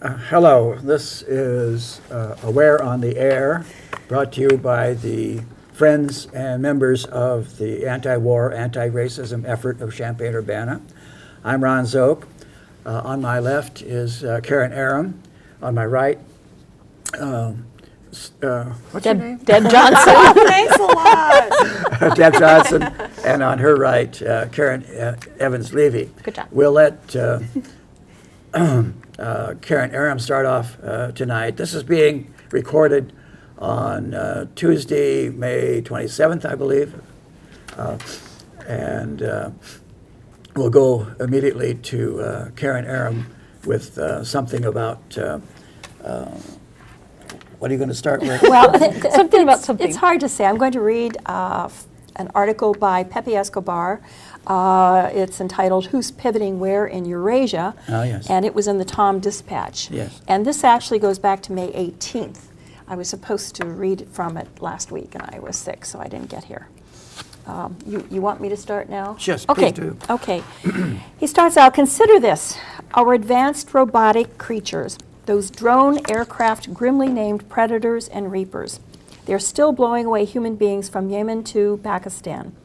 Hello, this is Aware on the Air, brought to you by the friends and members of the anti-war, anti-racism effort of Champaign-Urbana. I'm Ron Zook. On my left is Karen Aram. On my right, what's your name? Deb Johnson. Thanks a lot. Deb Johnson. And on her right, Karen Evans-Levy. Good job. We'll let Karen Aram start off tonight. This is being recorded on Tuesday, May 27th, I believe. And we'll go immediately to Karen Aram with something about, what are you going to start with? Well, something about something. It's hard to say. I'm going to read an article by Pepe Escobar. It's entitled "Who's Pivoting Where in Eurasia?" Oh, yes. And it was in the Tom Dispatch. Yes. And this actually goes back to May 18th. I was supposed to read from it last week, and I was sick, so I didn't get here. You want me to start now? Yes, okay. please do. Okay. He starts out, "Consider this, our advanced robotic creatures, those drone aircraft grimly named Predators and Reapers. They're still blowing away human beings from Yemen to Pakistan.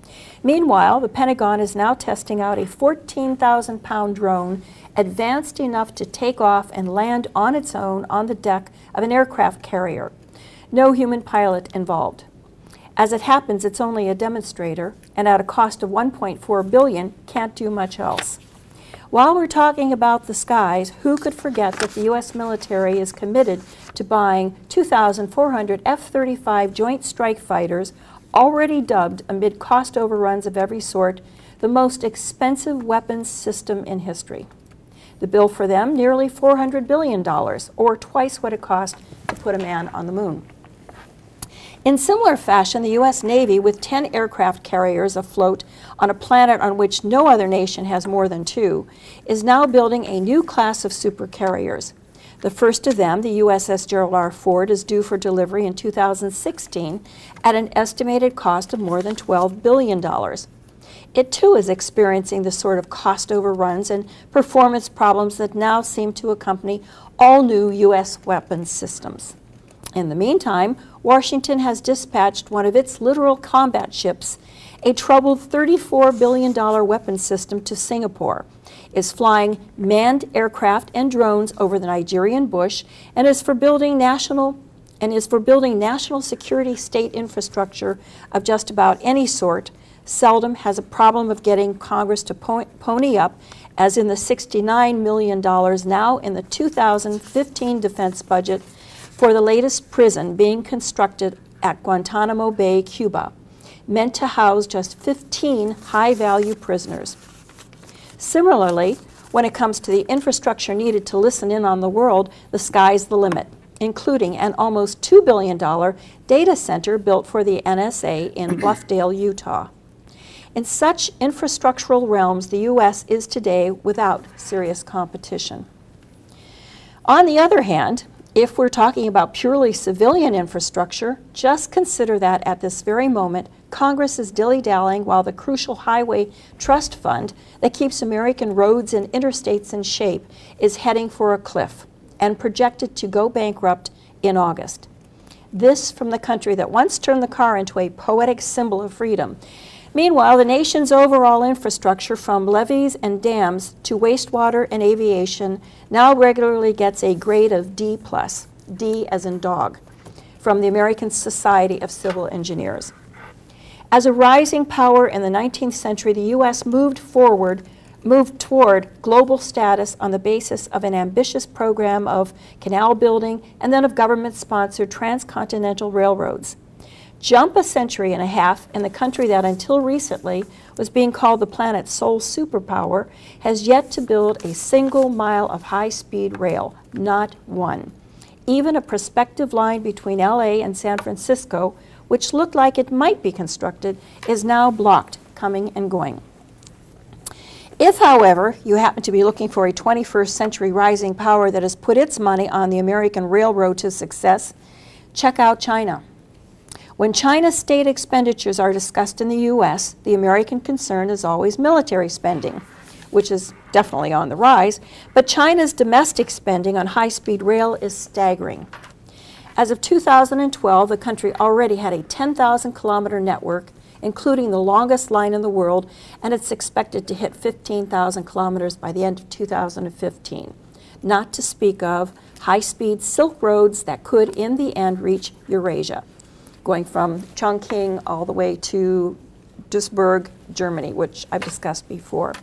Meanwhile, the Pentagon is now testing out a 14,000-pound drone advanced enough to take off and land on its own on the deck of an aircraft carrier. No human pilot involved. As it happens, it's only a demonstrator, and at a cost of $1.4 billion, can't do much else. While we're talking about the skies, who could forget that the U.S. military is committed to buying 2,400 F-35 Joint Strike Fighters, already dubbed, amid cost overruns of every sort, the most expensive weapons system in history. The bill for them, nearly $400 billion, or twice what it cost to put a man on the moon. In similar fashion, the U.S. Navy, with 10 aircraft carriers afloat on a planet on which no other nation has more than 2, is now building a new class of supercarriers. The first of them, the USS Gerald R. Ford, is due for delivery in 2016 at an estimated cost of more than $12 billion. It too is experiencing the sort of cost overruns and performance problems that now seem to accompany all new U.S. weapons systems. In the meantime, Washington has dispatched one of its literal combat ships, a troubled $34 billion weapons system, to Singapore, is flying manned aircraft and drones over the Nigerian bush, and is for building national security state infrastructure of just about any sort. Seldom has a problem of getting Congress to pony up, as in the $69 million now in the 2015 defense budget for the latest prison being constructed at Guantanamo Bay, Cuba, meant to house just 15 high-value prisoners. Similarly, when it comes to the infrastructure needed to listen in on the world, the sky's the limit, including an almost $2 billion data center built for the NSA in Bluffdale, Utah. In such infrastructural realms, the U.S. is today without serious competition. On the other hand, if we're talking about purely civilian infrastructure, just consider that at this very moment, Congress is dilly-dallying while the crucial Highway Trust Fund that keeps American roads and interstates in shape is heading for a cliff and projected to go bankrupt in August. This from the country that once turned the car into a poetic symbol of freedom. Meanwhile, the nation's overall infrastructure, from levees and dams to wastewater and aviation, now regularly gets a grade of D+, D as in dog, from the American Society of Civil Engineers. As a rising power in the 19th century, the U.S. moved toward global status on the basis of an ambitious program of canal building and then of government-sponsored transcontinental railroads. Jump a century and a half, and the country that until recently was being called the planet's sole superpower has yet to build a single mile of high-speed rail, not one. Even a prospective line between LA and San Francisco, which looked like it might be constructed, is now blocked, coming and going. If, however, you happen to be looking for a 21st century rising power that has put its money on the American railroad to success, check out China. When China's state expenditures are discussed in the U.S., the American concern is always military spending. which is definitely on the rise, but China's domestic spending on high-speed rail is staggering. As of 2012, the country already had a 10,000-kilometer network, including the longest line in the world, and it's expected to hit 15,000 kilometers by the end of 2015. Not to speak of high-speed silk roads that could, in the end, reach Eurasia, going from Chongqing all the way to Duisburg, Germany, which I've discussed before.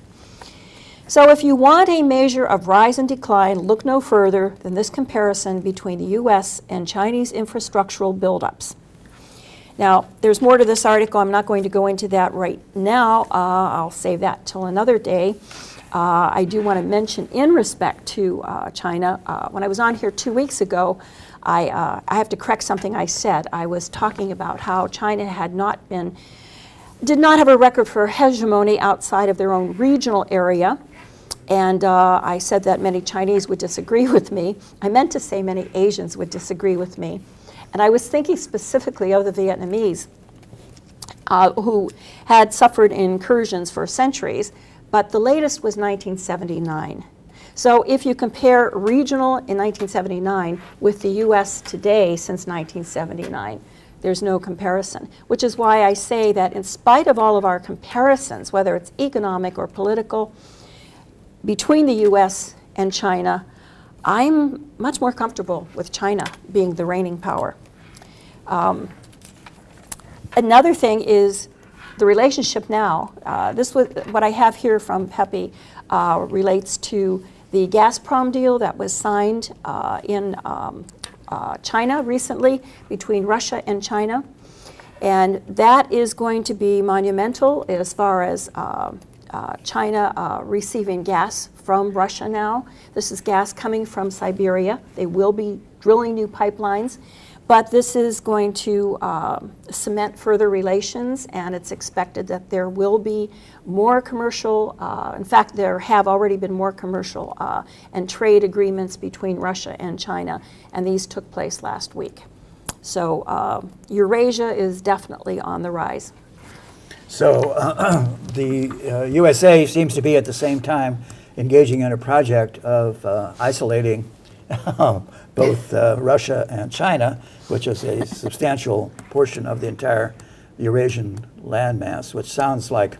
So if you want a measure of rise and decline, look no further than this comparison between the U.S. and Chinese infrastructural buildups. Now, there's more to this article. I'm not going to go into that right now. I'll save that till another day. I do want to mention, in respect to China, when I was on here 2 weeks ago, I have to correct something I said. I was talking about how China did not have a record for hegemony outside of their own regional area. And I said that many Chinese would disagree with me. I meant to say many Asians would disagree with me. And I was thinking specifically of the Vietnamese, who had suffered incursions for centuries, but the latest was 1979. So if you compare regional in 1979 with the U.S. today since 1979, there's no comparison, which is why I say that in spite of all of our comparisons, whether it's economic or political, between the U.S. and China, I'm much more comfortable with China being the reigning power. Another thing is the relationship now. This was what I have here from Pepe relates to the Gazprom deal that was signed in China recently between Russia and China. And that is going to be monumental as far as China receiving gas from Russia now. This is gas coming from Siberia. They will be drilling new pipelines. But this is going to cement further relations, and it's expected that there will be more commercial, in fact, there have already been more commercial and trade agreements between Russia and China, and these took place last week. So Eurasia is definitely on the rise. So the USA seems to be at the same time engaging in a project of isolating both Russia and China, which is a substantial portion of the entire Eurasian landmass, which sounds like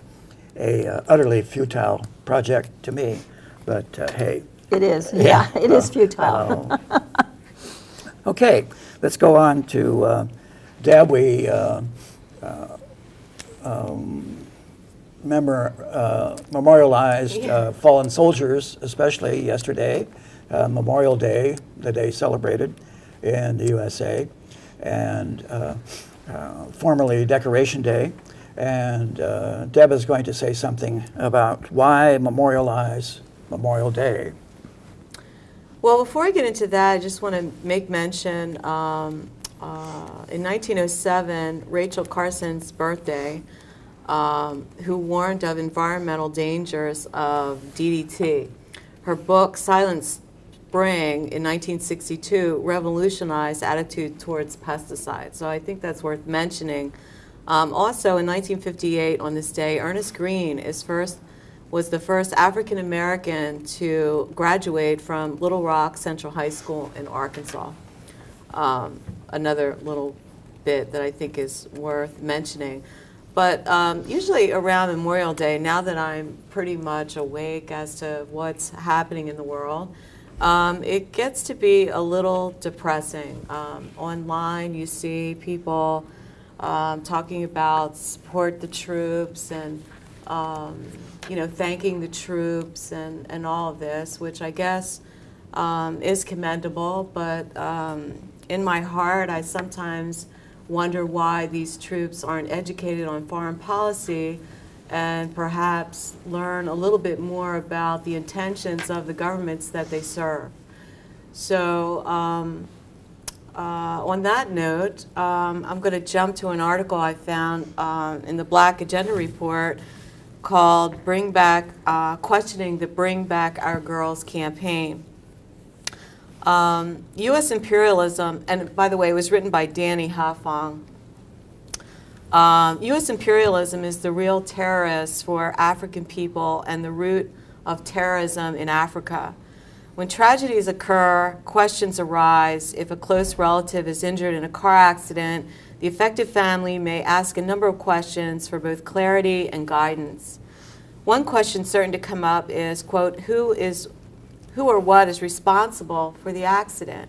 a utterly futile project to me. But hey. It is, yeah, it is futile. Okay, let's go on to Deb. We memorialized fallen soldiers, especially yesterday, Memorial Day, the day celebrated in the USA, and formerly Decoration Day. And Deb is going to say something about why memorialize Memorial Day. Well, before I get into that, I just want to make mention, in 1907, Rachel Carson's birthday, who warned of environmental dangers of DDT. Her book, Silent Spring, in 1962, revolutionized attitude towards pesticides. So I think that's worth mentioning. Also, in 1958, on this day, Ernest Green was the first African American to graduate from Little Rock Central High School in Arkansas. Another little bit that I think is worth mentioning. But usually around Memorial Day, now that I'm pretty much awake as to what's happening in the world, it gets to be a little depressing. Online, you see people talking about support the troops and thanking the troops and all of this, which I guess is commendable. But in my heart, I sometimes wonder why these troops aren't educated on foreign policy and perhaps learn a little bit more about the intentions of the governments that they serve. So on that note, I'm going to jump to an article I found in the Black Agenda Report called Questioning the Bring Back Our Girls campaign. U.S. imperialism, and by the way, it was written by Danny Hafong. U.S. imperialism is the real terrorist for African people and the root of terrorism in Africa. When tragedies occur, questions arise. If a close relative is injured in a car accident, the affected family may ask a number of questions for both clarity and guidance. One question certain to come up is, quote, who or what is responsible for the accident?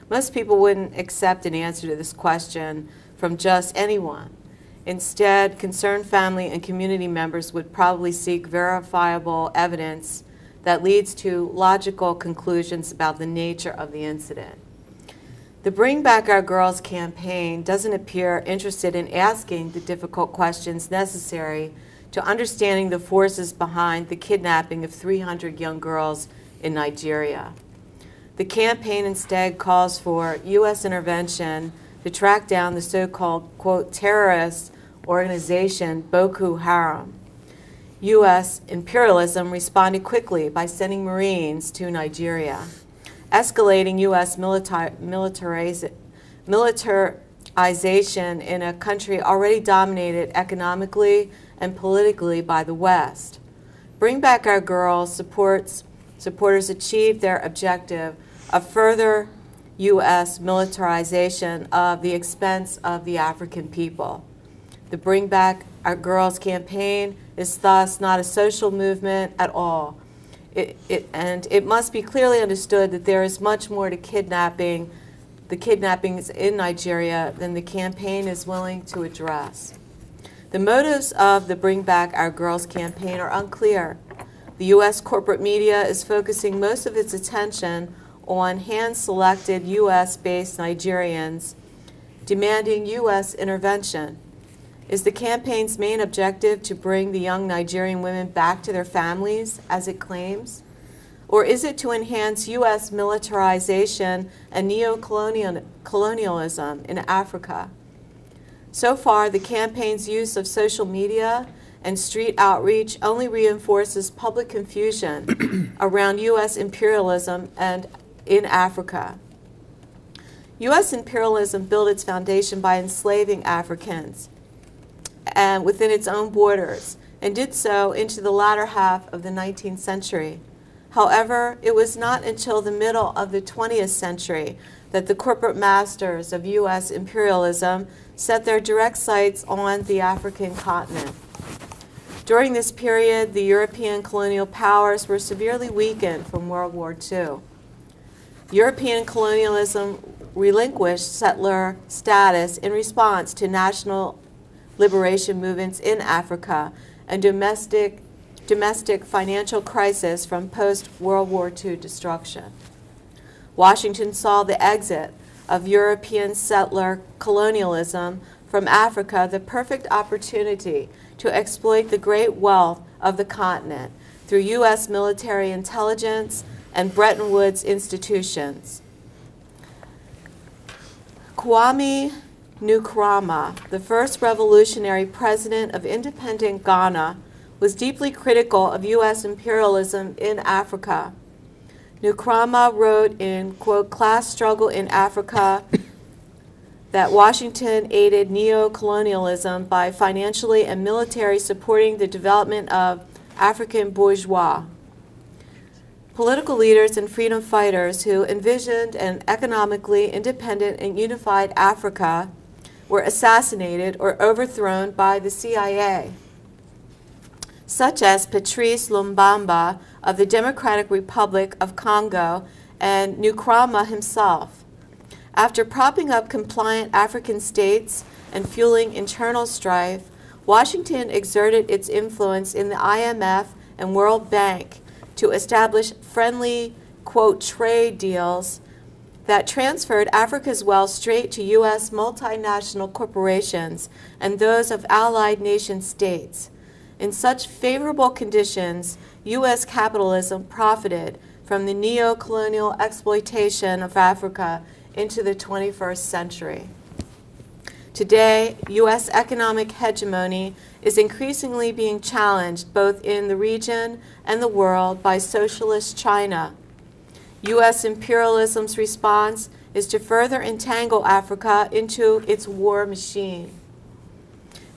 Most people wouldn't accept an answer to this question from just anyone. Instead, concerned family and community members would probably seek verifiable evidence that leads to logical conclusions about the nature of the incident. The Bring Back Our Girls campaign doesn't appear interested in asking the difficult questions necessary to understanding the forces behind the kidnapping of 300 young girls in Nigeria. The campaign instead calls for U.S. intervention to track down the so-called, quote, terrorist organization Boko Haram. U.S. imperialism responded quickly by sending Marines to Nigeria, escalating U.S. militarization in a country already dominated economically and politically by the West. Bring Back Our Girls supporters achieved their objective of further U.S. militarization of the expense of the African people. The Bring Back Our Girls campaign is thus not a social movement at all. And it must be clearly understood that there is much more to the kidnappings in Nigeria than the campaign is willing to address. The motives of the Bring Back Our Girls campaign are unclear. The U.S. corporate media is focusing most of its attention on hand-selected U.S.-based Nigerians demanding U.S. intervention. Is the campaign's main objective to bring the young Nigerian women back to their families, as it claims? Or is it to enhance U.S. militarization and neo-colonialism in Africa? So far, the campaign's use of social media and street outreach only reinforces public confusion around U.S. imperialism and in Africa. U.S. imperialism built its foundation by enslaving Africans and within its own borders, and did so into the latter half of the 19th century. However, it was not until the middle of the 20th century that the corporate masters of U.S. imperialism set their direct sights on the African continent. During this period, the European colonial powers were severely weakened from World War II. European colonialism relinquished settler status in response to national liberation movements in Africa and domestic financial crisis from post-World War II destruction. Washington saw the exit of European settler colonialism from Africa the perfect opportunity to exploit the great wealth of the continent through U.S. military intelligence and Bretton Woods institutions. Kwame Nkrumah, the first revolutionary president of independent Ghana, was deeply critical of U.S. imperialism in Africa. Nkrumah wrote in, quote, Class Struggle in Africa, that Washington aided neo-colonialism by financially and militarily supporting the development of African bourgeois. Political leaders and freedom fighters who envisioned an economically independent and unified Africa were assassinated or overthrown by the CIA, such as Patrice Lumbamba of the Democratic Republic of Congo and Nkrumah himself. After propping up compliant African states and fueling internal strife, Washington exerted its influence in the IMF and World Bank to establish friendly, quote, trade deals that transferred Africa's wealth straight to U.S. multinational corporations and those of allied nation states. In such favorable conditions, U.S. capitalism profited from the neo-colonial exploitation of Africa into the 21st century. Today, U.S. economic hegemony is increasingly being challenged both in the region and the world by socialist China. U.S. imperialism's response is to further entangle Africa into its war machine.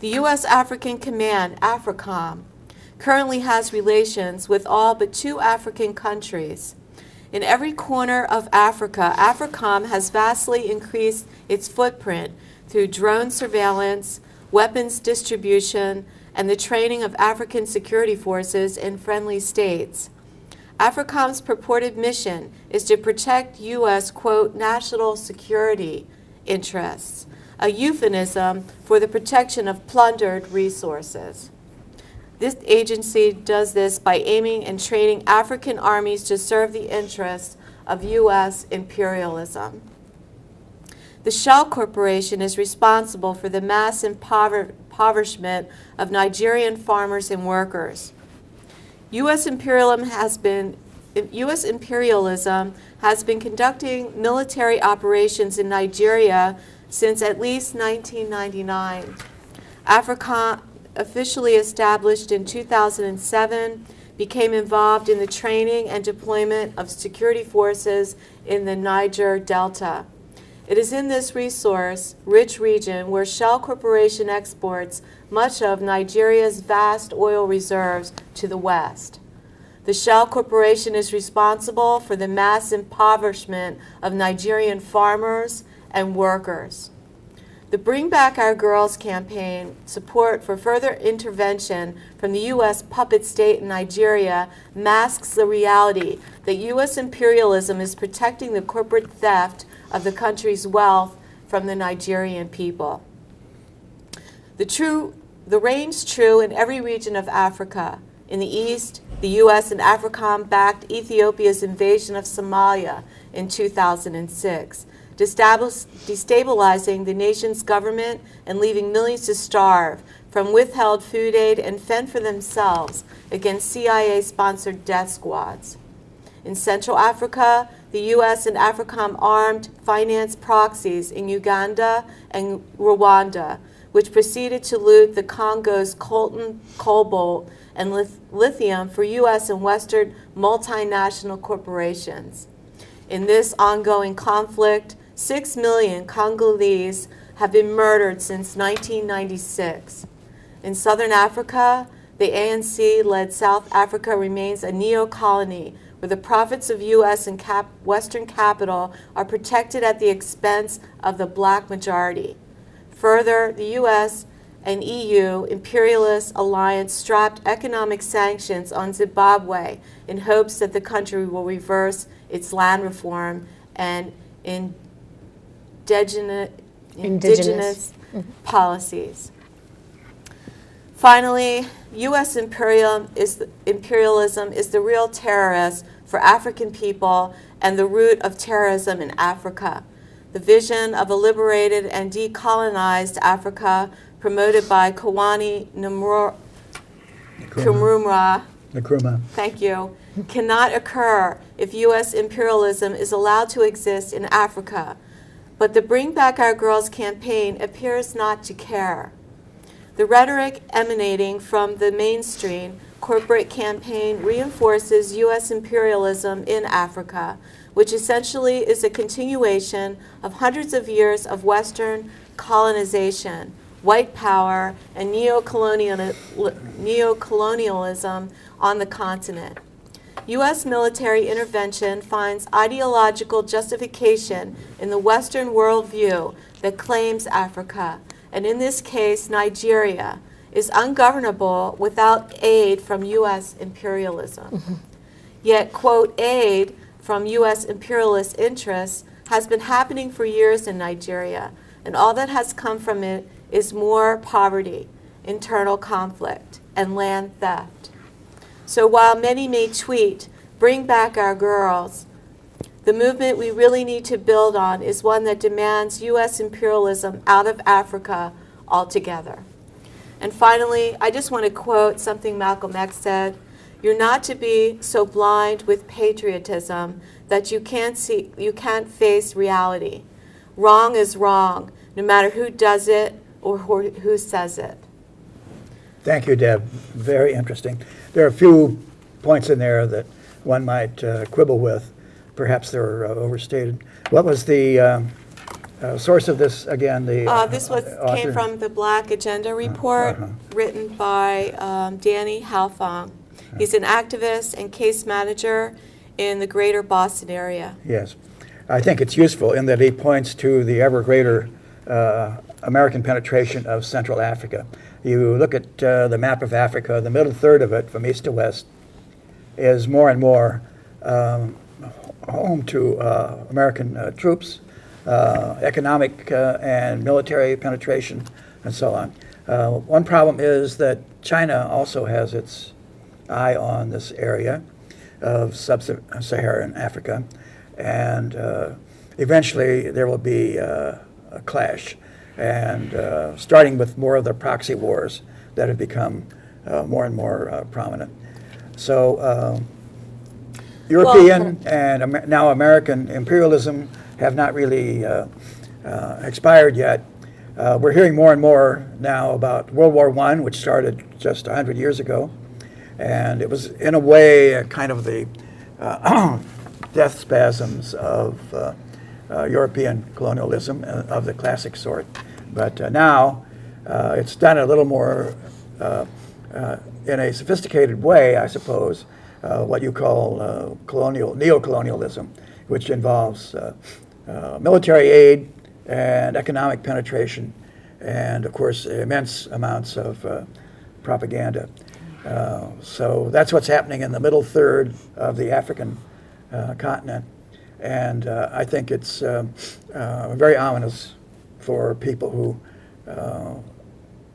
The U.S. African Command, AFRICOM, currently has relations with all but 2 African countries. In every corner of Africa, AFRICOM has vastly increased its footprint through drone surveillance, weapons distribution, and the training of African security forces in friendly states. AFRICOM's purported mission is to protect U.S., quote, national security interests, a euphemism for the protection of plundered resources. This agency does this by aiming and training African armies to serve the interests of U.S. imperialism. The Shell Corporation is responsible for the mass impoverishment of Nigerian farmers and workers. U.S. imperialism has been conducting military operations in Nigeria since at least 1999. AFRICOM, officially established in 2007, became involved in the training and deployment of security forces in the Niger Delta. It is in this resource-rich region where Shell Corporation exports much of Nigeria's vast oil reserves to the West. The Shell Corporation is responsible for the mass impoverishment of Nigerian farmers and workers. The Bring Back Our Girls campaign support for further intervention from the U.S. puppet state in Nigeria masks the reality that U.S. imperialism is protecting the corporate theft of the country's wealth from the Nigerian people. The reigns true in every region of Africa. In the East, the U.S. and AFRICOM backed Ethiopia's invasion of Somalia in 2006. Destabilizing the nation's government and leaving millions to starve from withheld food aid and fend for themselves against CIA-sponsored death squads. In Central Africa, the U.S. and AFRICOM armed finance proxies in Uganda and Rwanda, which proceeded to loot the Congo's coltan, cobalt, and lithium for U.S. and Western multinational corporations. In this ongoing conflict, 6 million Congolese have been murdered since 1996. In southern Africa, the ANC-led South Africa remains a neo-colony where the profits of U.S. and Western capital are protected at the expense of the black majority. Further, the U.S. and EU imperialist alliance strapped economic sanctions on Zimbabwe in hopes that the country will reverse its land reform and indigenous policies. Finally, U.S. imperialism is the real terrorist for African people and the root of terrorism in Africa. The vision of a liberated and decolonized Africa promoted by Kwame Nkrumah, thank you, cannot occur if U.S. imperialism is allowed to exist in Africa. But the Bring Back Our Girls campaign appears not to care. The rhetoric emanating from the mainstream corporate campaign reinforces U.S. imperialism in Africa, which essentially is a continuation of hundreds of years of Western colonization, white power, and neocolonialism on the continent. U.S. military intervention finds ideological justification in the Western worldview that claims Africa, and in this case, Nigeria, is ungovernable without aid from U.S. imperialism. Yet, quote, aid from U.S. imperialist interests has been happening for years in Nigeria, and all that has come from it is more poverty, internal conflict, and land theft. So while many may tweet, "Bring back our girls," the movement we really need to build on is one that demands U.S. imperialism out of Africa altogether. And finally, I just want to quote something Malcolm X said: "You're not to be so blind with patriotism that you can't face reality. Wrong is wrong, no matter who does it or who says it." Thank you, Deb. Very interesting. There are a few points in there that one might quibble with. Perhaps they're overstated. What was the Source of this, again, the This was came author? from the Black Agenda Report, written by Danny Halfong. He's an activist and case manager in the greater Boston area. Yes. I think it's useful in that he points to the ever greater American penetration of Central Africa. You look at the map of Africa, the middle third of it, from east to west, is more and more home to American troops, economic and military penetration, and so on. One problem is that China also has its eye on this area of sub-Saharan Africa, and eventually there will be a clash, and starting with more of the proxy wars that have become more and more prominent. So European and now American imperialism have not really expired yet. We're hearing more and more now about World War I, which started just 100 years ago. And it was, in a way, kind of the death spasms of European colonialism of the classic sort. But now it's done a little more in a sophisticated way, I suppose, what you call neocolonialism, which involves military aid and economic penetration, and of course immense amounts of propaganda. So that's what's happening in the middle third of the African continent, and I think it's very ominous for people who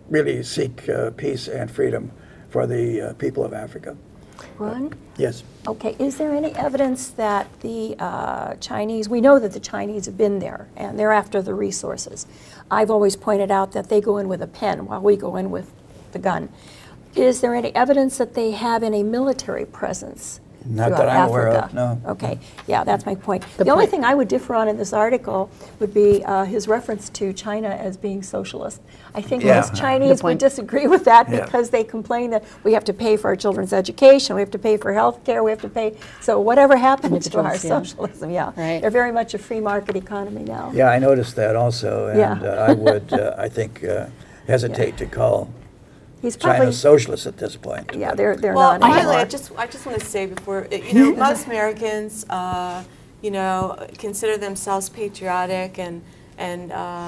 really seek peace and freedom for the people of Africa. Ron? Yes. Okay, is there any evidence that the Chinese, we know that the Chinese have been there and they're after the resources. I've always pointed out that they go in with a pen while we go in with the gun. Is there any evidence that they have any military presence Not throughout that I'm aware of, Africa? no. Okay, yeah, that's my point. The only thing I would differ on in this article would be his reference to China as being socialist. I think Yeah. most Chinese would disagree with that Yeah. because they complain that we have to pay for our children's education, we have to pay for health care, we have to pay, so whatever happens to our Individuals, yeah. socialism, yeah. Right. They're very much a free market economy now. Yeah, I noticed that also, and Yeah. I would, I think, hesitate to call He's probably, China socialist at this point. yeah, they're Well, not finally, anymore. I just want to say before, most Americans, consider themselves patriotic, and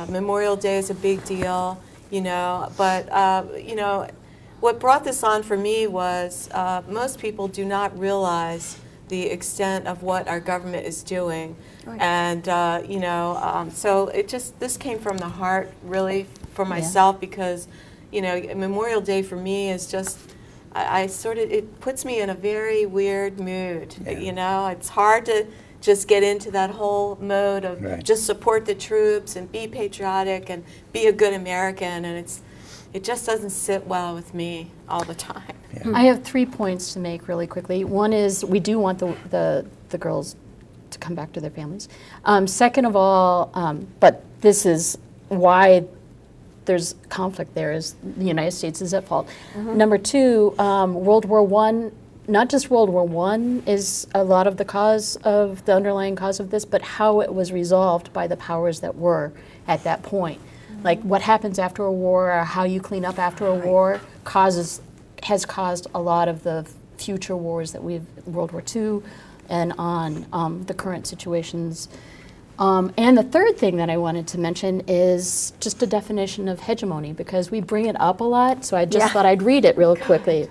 Memorial Day is a big deal, But what brought this on for me was most people do not realize the extent of what our government is doing, Right. and so this came from the heart, really, for myself, because. Memorial Day for me is just, it puts me in a very weird mood. Yeah. It's hard to just get into that whole mode of Right. just support the troops and be patriotic and be a good American, and it just doesn't sit well with me all the time. Yeah. I have 3 points to make really quickly. One is we do want the girls to come back to their families. Second of all, but this is why there's conflict there, is the United States is at fault. Number two, World War I, not just World War I is a lot of the cause of the underlying cause of this, but how it was resolved by the powers that were at that point. Like what happens after a war, or how you clean up after a war, has caused a lot of the future wars that World War II and on the current situations. And the third thing that I wanted to mention is just a definition of hegemony, because we bring it up a lot, so I just thought I'd read it real quickly.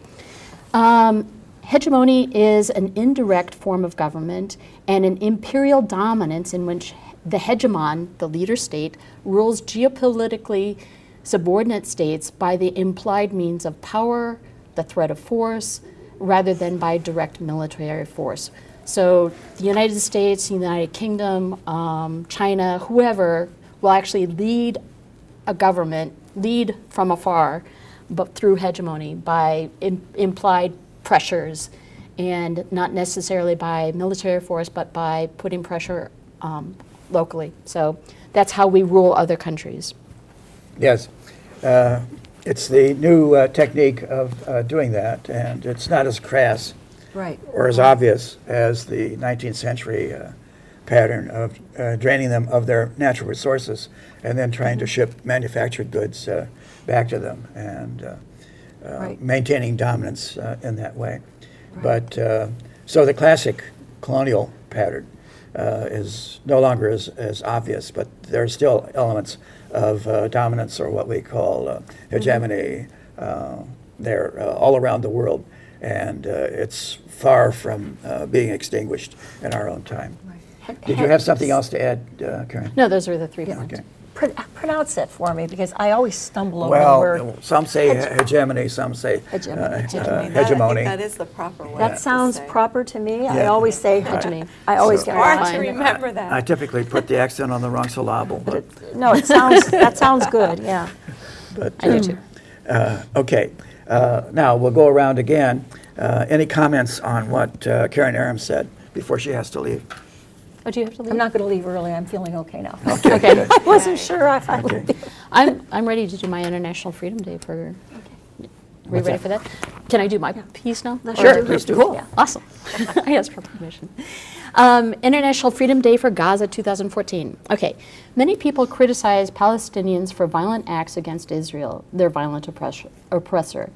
Hegemony is an indirect form of government and an imperial dominance in which the hegemon, the leader state, rules geopolitically subordinate states by the implied means of power, the threat of force, rather than by direct military force. So the United States, the United Kingdom, China, whoever will actually lead a government, lead from afar, but through hegemony, by implied pressures, and not necessarily by military force, but by putting pressure locally. So that's how we rule other countries. Yes. It's the new technique of doing that, and it's not as crass Right. or as obvious as the 19th century pattern of draining them of their natural resources and then trying to ship manufactured goods back to them and Right. maintaining dominance in that way. But so the classic colonial pattern is no longer as obvious, but there are still elements of dominance, or what we call hegemony, there all around the world, and it's far from being extinguished in our own time. Did you have something else to add, Karen? No, those are the 3 points. Okay. Pronounce that for me, because I always stumble over the Well, word. some say hegemony, some say Hegemony. hegemony. That is the proper way. That to sounds say. proper to me. I Yeah. always say Hegemony. I always So- get Hard lost to in it. remember I that. typically put the accent on the wrong syllable, but No, it sounds, that sounds good, yeah. I do too. okay. Now we'll go around again. Any comments on what Karen Aram said before she has to leave? Oh, do you have to leave? I'm not going to leave early. I'm feeling okay now. Okay. I wasn't sure if I would be. I'm ready to do my International Freedom Day for. Are we ready for that? Can I do my piece now? Sure, Or- please do. Cool, Yeah. awesome. I asked for permission. International Freedom Day for Gaza 2014. Okay, many people criticize Palestinians for violent acts against Israel, their violent oppressor.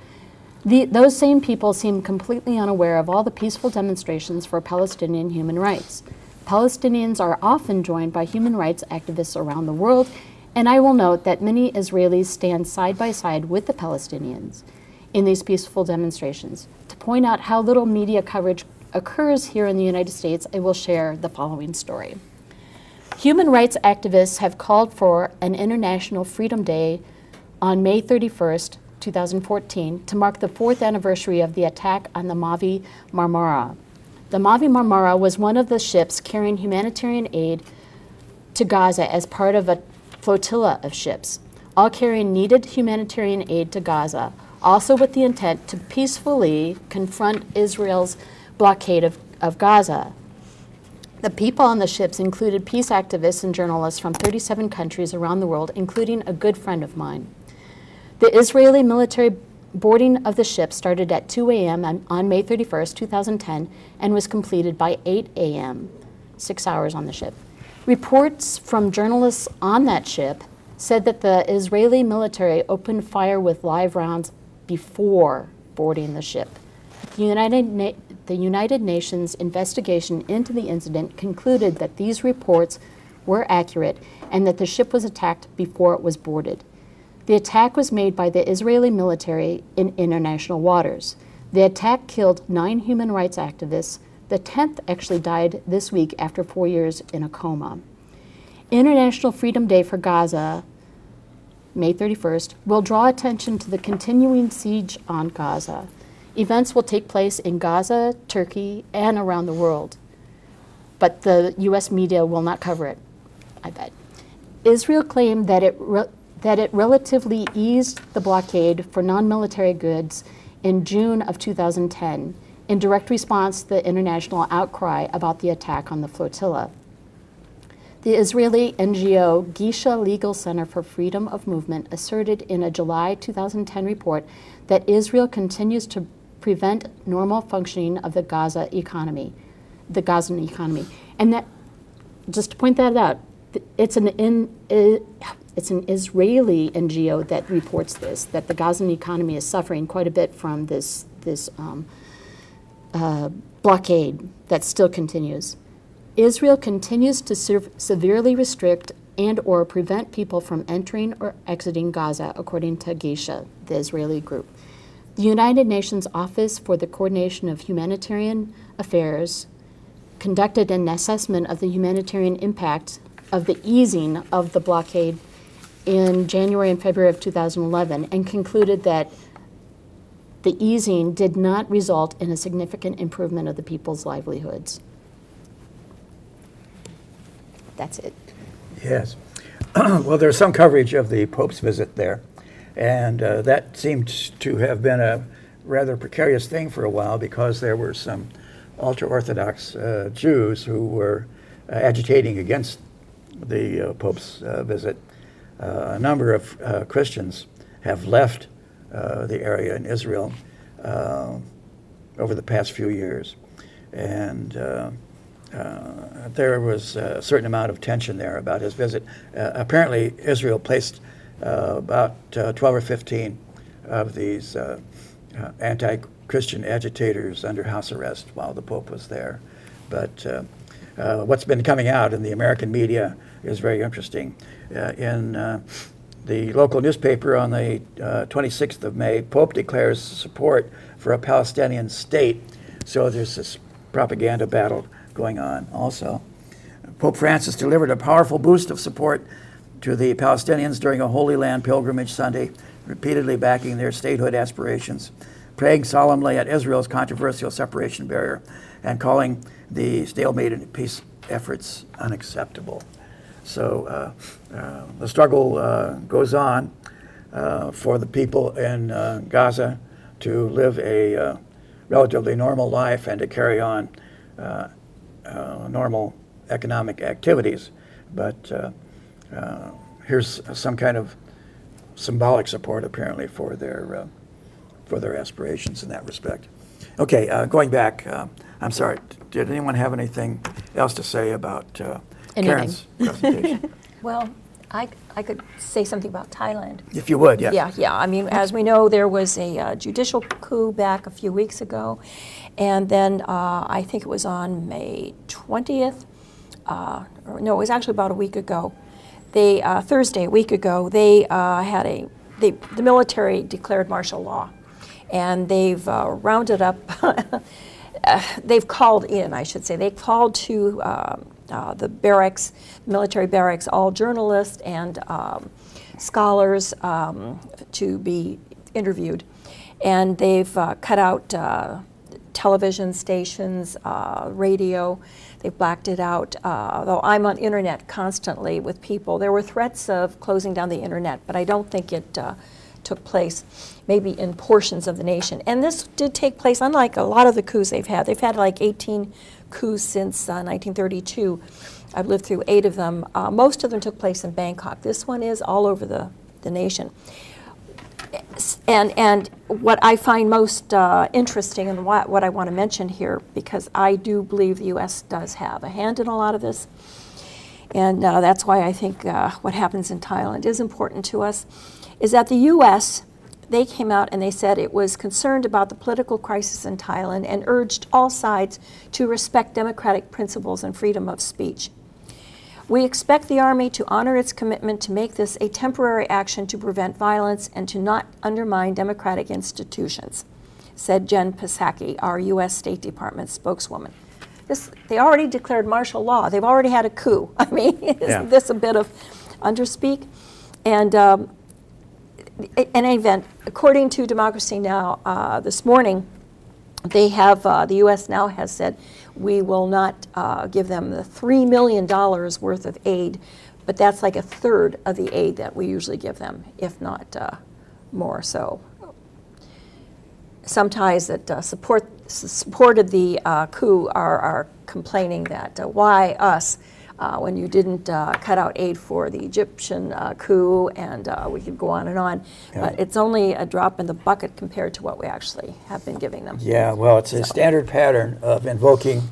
Those same people seem completely unaware of all the peaceful demonstrations for Palestinian human rights. Palestinians are often joined by human rights activists around the world, and I will note that many Israelis stand side by side with the Palestinians in these peaceful demonstrations. To point out how little media coverage occurs here in the United States, I will share the following story. Human rights activists have called for an International Freedom Day on May 31st, 2014, to mark the 4th anniversary of the attack on the Mavi Marmara. The Mavi Marmara was one of the ships carrying humanitarian aid to Gaza as part of a flotilla of ships, all carrying needed humanitarian aid to Gaza, also with the intent to peacefully confront Israel's blockade of Gaza. The people on the ships included peace activists and journalists from 37 countries around the world, including a good friend of mine. The Israeli military boarding of the ship started at 2 a.m. on May 31st, 2010, and was completed by 8 a.m., 6 hours on the ship. Reports from journalists on that ship said that the Israeli military opened fire with live rounds before boarding the ship. The United Nations investigation into the incident concluded that these reports were accurate and that the ship was attacked before it was boarded. The attack was made by the Israeli military in international waters. The attack killed 9 human rights activists. The 10th actually died this week after 4 years in a coma. International Freedom Day for Gaza, May 31st, will draw attention to the continuing siege on Gaza. Events will take place in Gaza, Turkey, and around the world. But the U.S. media will not cover it, I bet. Israel claimed that it relatively eased the blockade for non-military goods in June of 2010 in direct response to the international outcry about the attack on the flotilla. The Israeli NGO Gisha Legal Center for Freedom of Movement asserted in a July 2010 report that Israel continues to prevent normal functioning of the Gazan economy. And that, just to point that out, it's an Israeli NGO that reports this, that the Gazan economy is suffering quite a bit from this blockade that still continues. Israel continues to severely restrict and or prevent people from entering or exiting Gaza, according to Gisha, the Israeli group. The United Nations Office for the Coordination of Humanitarian Affairs conducted an assessment of the humanitarian impact of the easing of the blockade in January and February of 2011 and concluded that the easing did not result in a significant improvement of the people's livelihoods. That's it. Yes. Well, there's some coverage of the Pope's visit there, and that seemed to have been a rather precarious thing for a while because there were some ultra-Orthodox Jews who were agitating against the Pope's visit. A number of Christians have left the area in Israel over the past few years, and there was a certain amount of tension there about his visit. Apparently, Israel placed about 12 or 15 of these anti-Christian agitators under house arrest while the Pope was there. But what's been coming out in the American media is very interesting. In the local newspaper on the 26th of May, Pope declares support for a Palestinian state. So there's this propaganda battle going on also. Pope Francis delivered a powerful boost of support to the Palestinians during a Holy Land pilgrimage Sunday, repeatedly backing their statehood aspirations, praying solemnly at Israel's controversial separation barrier, and calling the stalemate and peace efforts unacceptable. So the struggle goes on for the people in Gaza to live a relatively normal life and to carry on normal economic activities. But here's some kind of symbolic support, apparently, for their aspirations in that respect. Okay, going back, I'm sorry, did anyone have anything else to say about Karen's presentation? Well, I could say something about Thailand. If you would, yes. Yeah. I mean, as we know, there was a judicial coup back a few weeks ago, and then I think it was on May 20th. No, it was actually about a week ago. Thursday, a week ago, the military declared martial law, and they've rounded up. They've called in, I should say. They called to the barracks, military barracks, all journalists and scholars to be interviewed. And they've cut out television stations, radio. They've blacked it out. Though I'm on internet constantly with people. There were threats of closing down the internet, but I don't think it took place, maybe in portions of the nation. And this did take place, unlike a lot of the coups they've had. They've had like 18 coups since 1932. I've lived through 8 of them. Most of them took place in Bangkok. This one is all over the nation. And what I find most interesting and what I want to mention here, because I do believe the U.S. does have a hand in a lot of this, and that's why I think what happens in Thailand is important to us, is that the U.S., they came out and they said it was concerned about the political crisis in Thailand and urged all sides to respect democratic principles and freedom of speech. We expect the Army to honor its commitment to make this a temporary action to prevent violence and to not undermine democratic institutions, said Jen Psaki, our U.S. State Department spokeswoman. They already declared martial law. They've already had a coup. I mean, isn't this a bit of underspeak? And in any event, according to Democracy Now! This morning, they have, the U.S. now has said, we will not give them the $3 million worth of aid, but that's like a third of the aid that we usually give them, if not more. So some ties that supported the coup are complaining that why us when you didn't cut out aid for the Egyptian coup, and we could go on and on. Yeah. But it's only a drop in the bucket compared to what we actually have been giving them. Yeah, well, it's a standard pattern of invoking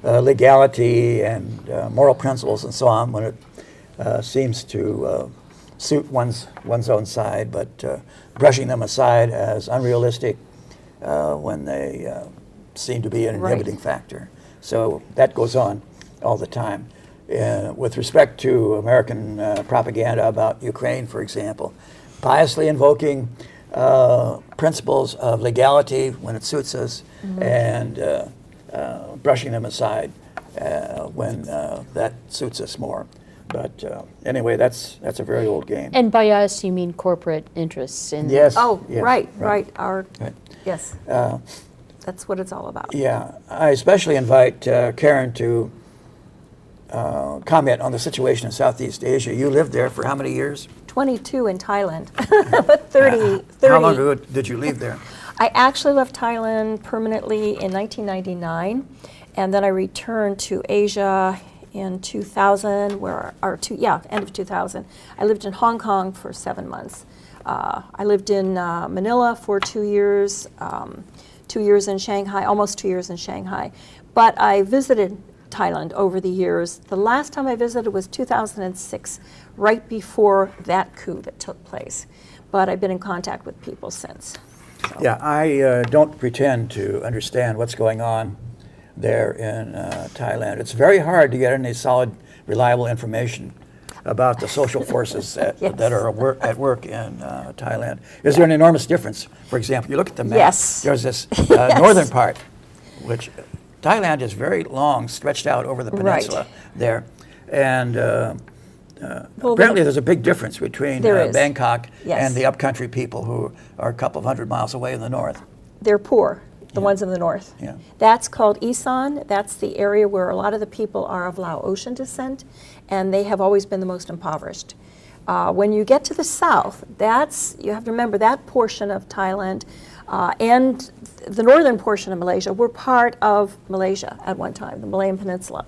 legality and moral principles and so on when it seems to suit one's own side, but brushing them aside as unrealistic when they seem to be an inhibiting factor. So that goes on all the time. With respect to American propaganda about Ukraine, for example, piously invoking principles of legality when it suits us, and brushing them aside when that suits us more. But anyway, that's a very old game. And by us, you mean corporate interests in Yes. Oh, yes, right. Right. Yes. That's what it's all about. Yeah, I especially invite Karen to comment on the situation in Southeast Asia. You lived there for how many years? 22 in Thailand, but 30. How long ago did you leave there? I actually left Thailand permanently in 1999, and then I returned to Asia in 2000, end of 2000. I lived in Hong Kong for 7 months. I lived in Manila for 2 years, 2 years in Shanghai, almost 2 years in Shanghai. But I visited Thailand over the years. The last time I visited was 2006, right before that coup that took place. But I've been in contact with people since. So. Yeah, I don't pretend to understand what's going on there in Thailand. It's very hard to get any solid, reliable information about the social forces that, Yes. that are at work in Thailand. Is there an enormous difference? For example, you look at the map. Yes. There's this Yes. northern part, which Thailand is very long, stretched out over the peninsula Right. there. And Well, apparently there's a big difference between There is. Bangkok Yes. and the upcountry people who are a couple of hundred miles away in the north. They're poor, the Yeah. ones in the north. Yeah. That's called Isan. That's the area where a lot of the people are of Laotian descent, and they have always been the most impoverished. When you get to the south, you have to remember that portion of Thailand and the northern portion of Malaysia were part of Malaysia at one time, the Malayan Peninsula.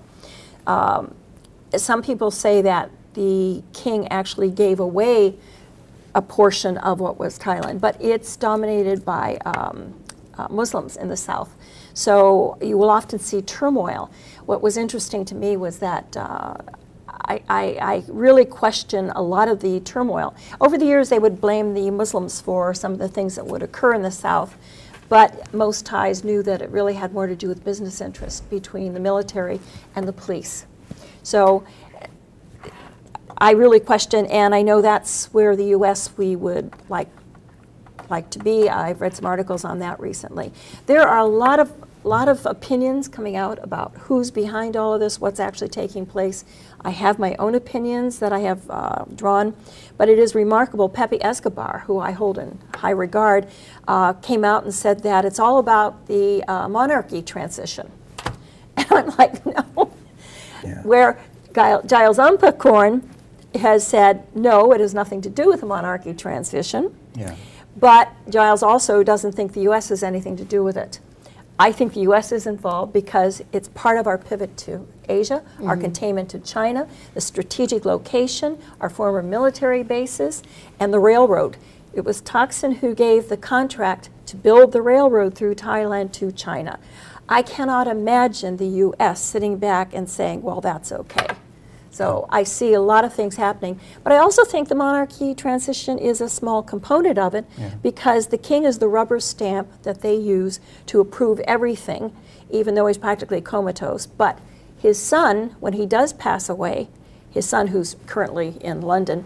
Some people say that the king actually gave away a portion of what was Thailand, but it's dominated by Muslims in the south. So you will often see turmoil. What was interesting to me was that I really question a lot of the turmoil. Over the years, they would blame the Muslims for some of the things that would occur in the south, but most Thais knew that it really had more to do with business interests between the military and the police. So I really question, and I know that's where the U.S. we would like to be. I've read some articles on that recently. There are a lot of opinions coming out about who's behind all of this, what's actually taking place. I have my own opinions that I have drawn, but it is remarkable. Pepe Escobar, who I hold in high regard, came out and said that it's all about the monarchy transition. And I'm like, no. Yeah. Where Giles Umpacorn has said, no, it has nothing to do with the monarchy transition. Yeah. But Giles also doesn't think the U.S. has anything to do with it. I think the U.S. is involved because it's part of our pivot to Asia, our containment to China, the strategic location, our former military bases, and the railroad. It was Thaksin who gave the contract to build the railroad through Thailand to China. I cannot imagine the U.S. sitting back and saying, well, that's okay. So I see a lot of things happening. But I also think the monarchy transition is a small component of it because the king is the rubber stamp that they use to approve everything, even though he's practically comatose. But his son, when he does pass away, his son who's currently in London,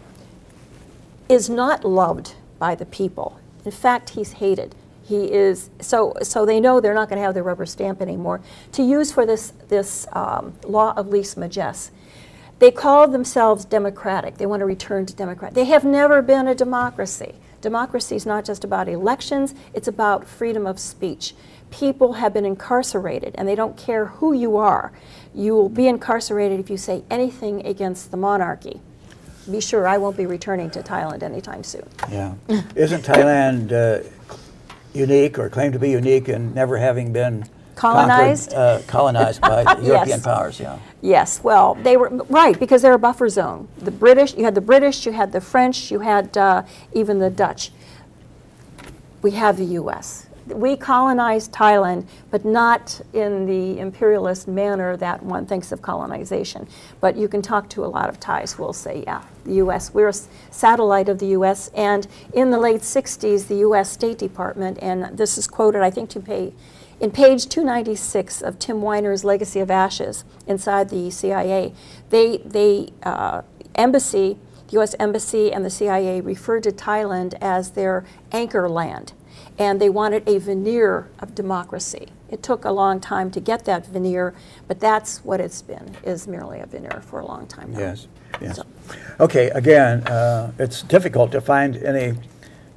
is not loved by the people. In fact, he's hated. He is, so they know they're not going to have the rubber stamp anymore to use for this law of least majest. They call themselves democratic. They want to return to democratic. They have never been a democracy. Democracy is not just about elections, it's about freedom of speech. People have been incarcerated, and they don't care who you are. You will be incarcerated if you say anything against the monarchy. Be sure I won't be returning to Thailand anytime soon. Yeah. Isn't Thailand unique or claimed to be unique in never having been Colonized? colonized by the European Yes. powers, yeah. Yes, well, they were, right, because they're a buffer zone. The British, you had the French, you had even the Dutch. We have the U.S. We colonized Thailand, but not in the imperialist manner that one thinks of colonization. But you can talk to a lot of Thais who will say, yeah, the U.S., we're a satellite of the U.S. And in the late 60s, the U.S. State Department, and this is quoted, I think, in page 296 of Tim Weiner's Legacy of Ashes inside the CIA, the U.S. Embassy and the CIA referred to Thailand as their anchor land, and they wanted a veneer of democracy. It took a long time to get that veneer, but that's what it's been, is merely a veneer for a long time now. Yes, yes. So. Okay, again, it's difficult to find any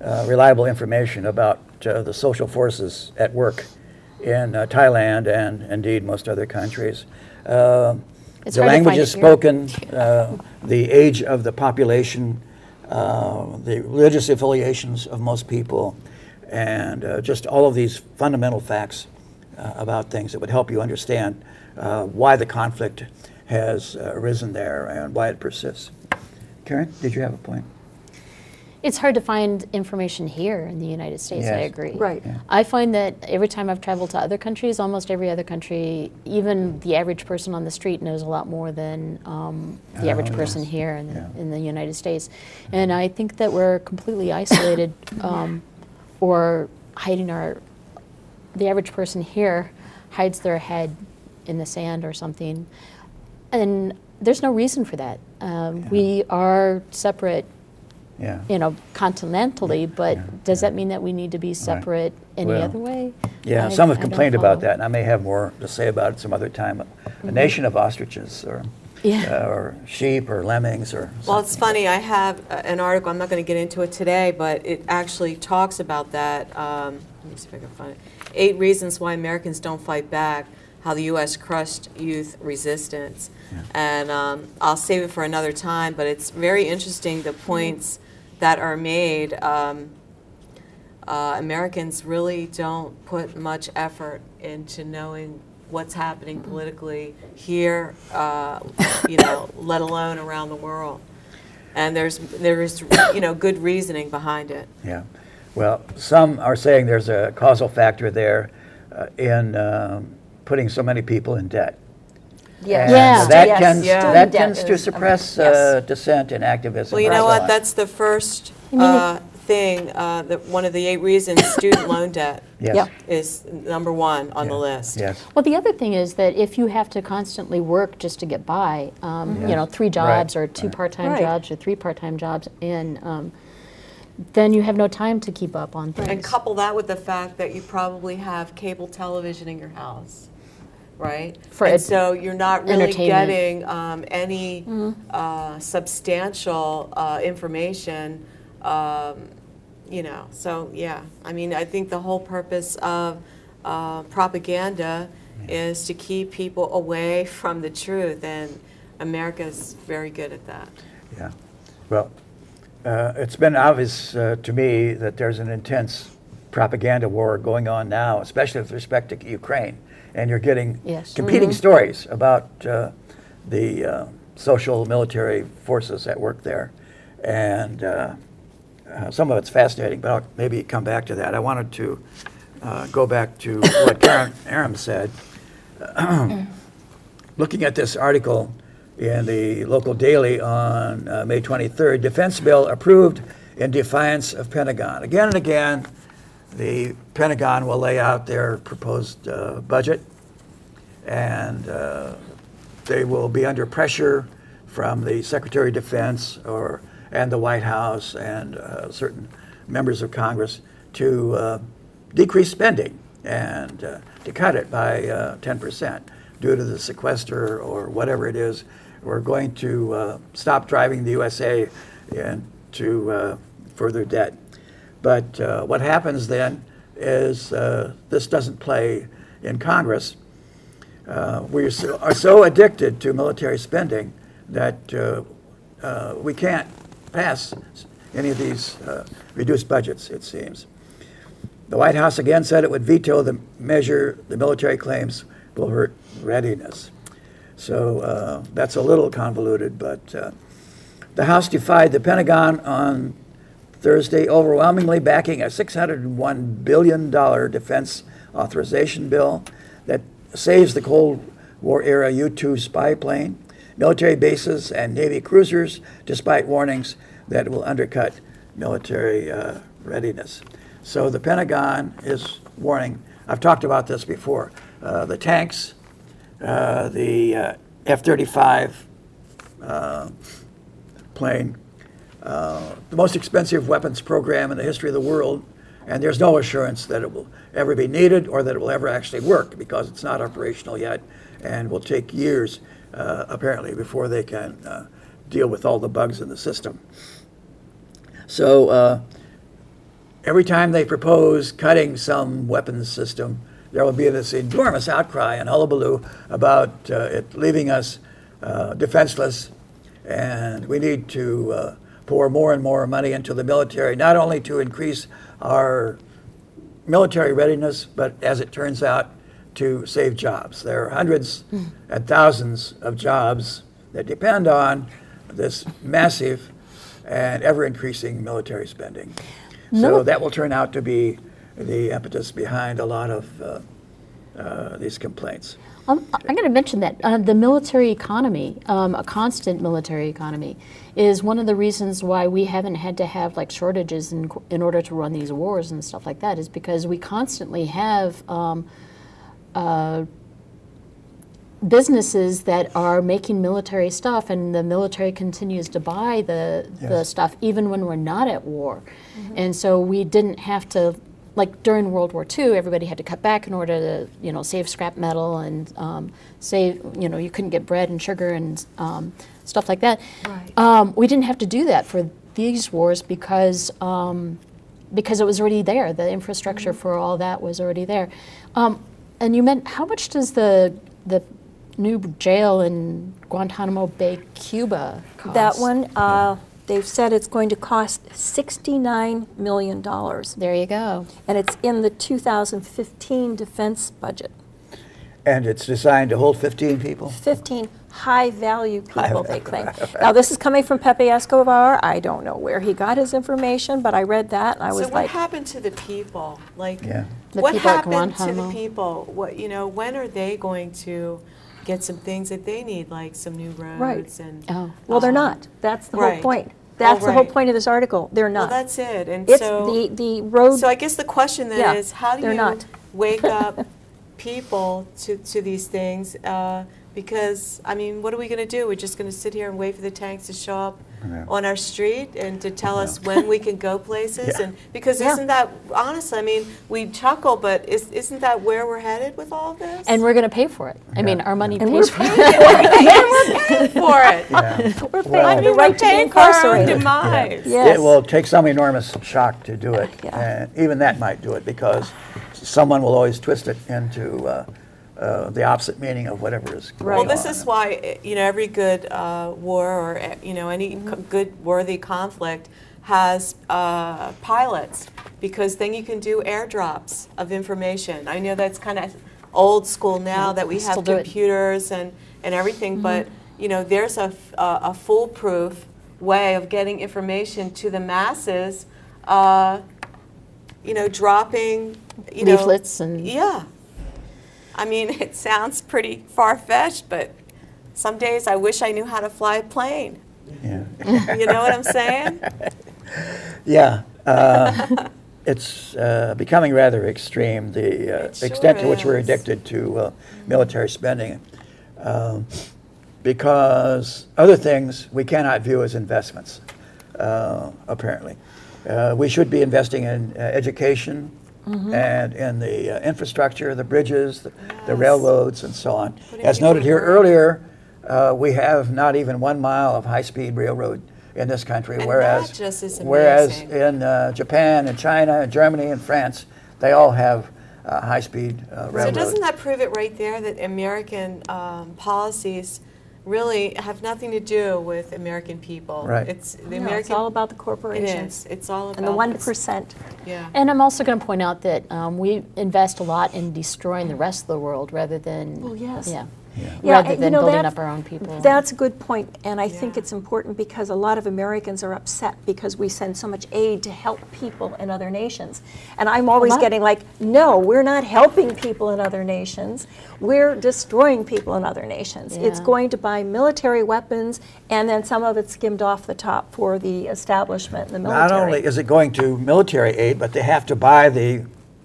reliable information about the social forces at work in Thailand and indeed most other countries. It's The hard to languages find it here. spoken, the age of the population, the religious affiliations of most people, and just all of these fundamental facts about things that would help you understand why the conflict has arisen there and why it persists. Karen, did you have a point? It's hard to find information here in the United States, I Yes. agree. Right. Yeah. I find that every time I've traveled to other countries, almost every other country, even the average person on the street knows a lot more than the average person yes. here in Yeah. in the United States. And I think that we're completely isolated or hiding the average person here hides their head in the sand or something. And there's no reason for that. We are separate, Yeah. continentally, but Yeah, does that mean that we need to be separate any Well, other way? Yeah, I- some have I don't complained about follow. that, and I may have more to say about it some other time. A nation of ostriches, or Yeah. or sheep, or lemmings, or Well, it's something. funny, I have an article, I'm not going to get into it today, but it actually talks about that. Let me see if I can find it. 8 reasons why Americans don't fight back, how the U.S. crushed youth resistance. And I'll save it for another time, but it's very interesting, the points that are made. Americans really don't put much effort into knowing what's happening politically here, let alone around the world. And there is good reasoning behind it. Yeah. Well, some are saying there's a causal factor there in putting so many people in debt. Yes. And Yeah. that Yes. tends Yeah. that Student debt tends to is, suppress yes. dissent and activism. Well, you and know so what? on. That's the first mean, thing, one of the 8 reasons, student loan debt Yes. Yep. is number 1 on the Yeah. list. Yes. Well, the other thing is that if you have to constantly work just to get by, 3 jobs Right. or 2 Right. part-time Right. jobs or 3 part-time jobs, and then you have no time to keep up on things. And couple that with the fact that you probably have cable television in your house, right? For And so you're not really entertainment. getting any substantial information, So, yeah, I mean, I think the whole purpose of propaganda is to keep people away from the truth, and America's very good at that. Yeah. Well, it's been obvious to me that there's an intense propaganda war going on now, especially with respect to Ukraine. And you're getting Yes. competing stories about the social military forces at work there. And some of it's fascinating, but I'll maybe come back to that. I wanted to go back to what Karen Aram said. Looking at this article in the local daily on May 23rd, defense bill approved in defiance of Pentagon. Again and again, the Pentagon will lay out their proposed budget, and they will be under pressure from the Secretary of Defense and the White House and certain members of Congress to decrease spending and to cut it by 10% due to the sequester or whatever it is. We're going to stop driving the USA into further debt. But what happens then is this doesn't play in Congress. We are so addicted to military spending that we can't pass any of these reduced budgets, it seems. The White House again said it would veto the measure the military claims will hurt readiness. So that's a little convoluted, but the House defied the Pentagon on Thursday, overwhelmingly backing a $601 billion defense authorization bill that saves the Cold War era U-2 spy plane, military bases, and Navy cruisers, despite warnings that it will undercut military readiness. So the Pentagon is warning. I've talked about this before. The tanks, the F-35 plane, the most expensive weapons program in the history of the world, and there's no assurance that it will ever be needed or that it will ever actually work because it's not operational yet and will take years, apparently, before they can deal with all the bugs in the system. So every time they propose cutting some weapons system, there will be this enormous outcry and hullabaloo about it leaving us defenseless, and we need to pour more and more money into the military, not only to increase our military readiness, but as it turns out, to save jobs. There are hundreds and thousands of jobs that depend on this massive and ever-increasing military spending. So Mili- that will turn out to be the impetus behind a lot of these complaints. I'm going to mention that the military economy, a constant military economy, is one of the reasons why we haven't had to have like shortages in order to run these wars and stuff like that, is because we constantly have businesses that are making military stuff, and the military continues to buy the Yes. stuff even when we're not at war. And so we didn't have to, like during World War II, everybody had to cut back in order to, you know, save scrap metal and save, you know, you couldn't get bread and sugar and stuff like that. Right. We didn't have to do that for these wars because it was already there. The infrastructure for all that was already there. And you meant, how much does the new jail in Guantanamo Bay, Cuba cost? That one, they've said it's going to cost $69 million. There you go. And it's in the 2015 defense budget. And it's designed to hold 15 people? 15 high-value people, they claim. Now, this is coming from Pepe Escobar. I don't know where he got his information, but I read that, and I was So what like, happened to the people? Like, Yeah. The what people at happened to the Guantanamo? people? What, you know, when are they going to get some things that they need, like some new roads and? Oh. well, they're not. That's the whole Right. point. That's the whole right. point of this article. They're Well, not. that's it. And It's so, the road. so I guess the question then Yeah, is, how do they're you not. wake up people to these things? Because, I mean, what are we going to do? We're just going to sit here and wait for the tanks to show up Yeah. on our street and to tell us when we can go places? Yeah. And because Yeah. isn't that, honestly, I mean, we chuckle, but isn't that where we're headed with all of this? And we're going to pay for it. I mean, Yeah. our money And pays we're for it. for it. Yeah. We're Well, paying I the mean, we're right to be paying for our own incarcerated. demise. Yes. It will take some enormous shock to do it, Yeah. and even that might do it, because someone will always twist it into the opposite meaning of whatever is going Right. Well, on. this is why, you know, every good war or, you know, any good, worthy conflict has pilots, because then you can do airdrops of information. I know that's kind of old school now, that we still have do it. computers and everything, but, you know, there's a foolproof way of getting information to the masses, you know, dropping, you know. Leaflets and- Yeah. I mean, it sounds pretty far-fetched, but some days I wish I knew how to fly a plane. Yeah. You know what I'm saying? Yeah, it's becoming rather extreme, the It sure extent to which we're is. addicted to military spending, because other things we cannot view as investments, apparently. We should be investing in education and in the infrastructure, the bridges, the Yes. railroads, and so on. Putting As people noted to here work. earlier, we have not even 1 mile of high-speed railroad in this country, And whereas that just is whereas amazing. in Japan and China and Germany and France, they all have high-speed So railroad. doesn't that prove it right there that American policies really have nothing to do with American people? Right. It's the No, American. it's all about the It corporations. is. It's all about And the 1%. Yeah. And I'm also going to point out that we invest a lot in destroying the rest of the world rather than, Well, yes. yeah, Yeah, rather and than you know, building that's- up our own people. That's a good point, and I think Yeah. it's important because a lot of Americans are upset because we send so much aid to help people in other nations. And I'm always Well, that- getting like, no, we're not helping people in other nations. We're destroying people in other nations. It's Yeah. going to buy military weapons, and then some of it skimmed off the top for the establishment and the military. Not only is it going to military aid, but they have to buy the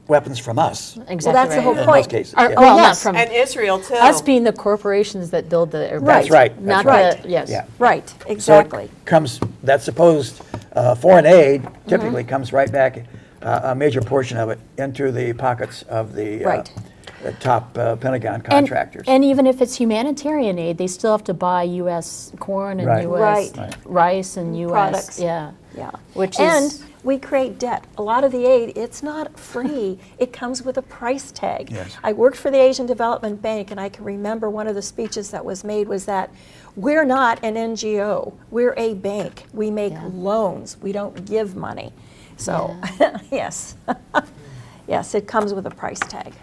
weapons from us. Exactly Well, that's the right. whole In point. most cases, Or- yeah. well, not yes. from And Israel too. us being the corporations that build the airplanes. That's right. Not That's right. the, yes. Yeah. Right, So exactly. it comes, that supposed foreign aid typically comes right back, a major portion of it, into the pockets of the Right. top Pentagon And, contractors. and even if it's humanitarian aid, they still have to buy U.S. corn and Right. U.S. Right. Right. rice and U.S. Products. Yeah. Yeah. Which and is- we create debt. A lot of the aid, it's not free. It comes with a price tag. Yes. I worked for the Asian Development Bank, and I can remember one of the speeches that was made was that we're not an NGO. We're a bank. We make Yeah. loans. We don't give money. So, yes. Yes, it comes with a price tag.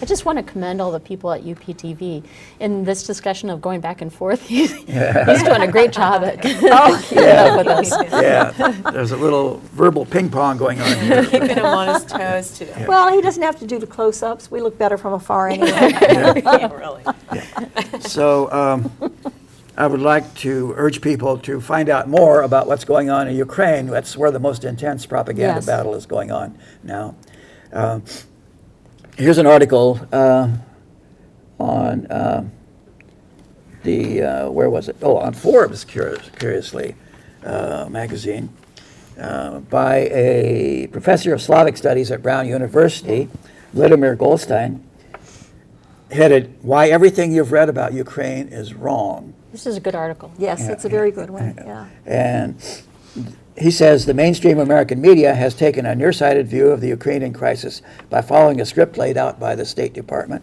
I just want to commend all the people at UPTV in this discussion of going back and forth. He's doing a great job at keeping up with us. Yeah, there's a little verbal ping pong going on here. Keeping him on his toes too. Well, he doesn't have to do the close-ups. We look better from afar anyway. Yeah, really. So I would like to urge people to find out more about what's going on in Ukraine. That's where the most intense propaganda Yes. battle is going on now. Here's an article on where was it? Oh, on Forbes, curiously, magazine, by a professor of Slavic Studies at Brown University, Vladimir Goldstein, headed, "Why Everything You've Read About Ukraine is Wrong." This is a good article. Yes, it's a very good one, yeah. And he says the mainstream American media has taken a nearsighted view of the Ukrainian crisis by following a script laid out by the State Department.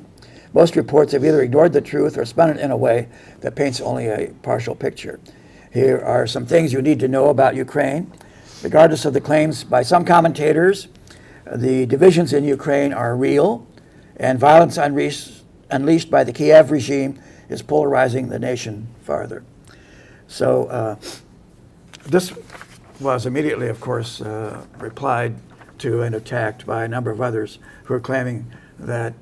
Most reports have either ignored the truth or spun it in a way that paints only a partial picture. Here are some things you need to know about Ukraine. Regardless of the claims by some commentators, the divisions in Ukraine are real, and violence unleashed by the Kiev regime is polarizing the nation farther. So this was immediately, of course, replied to and attacked by a number of others who are claiming that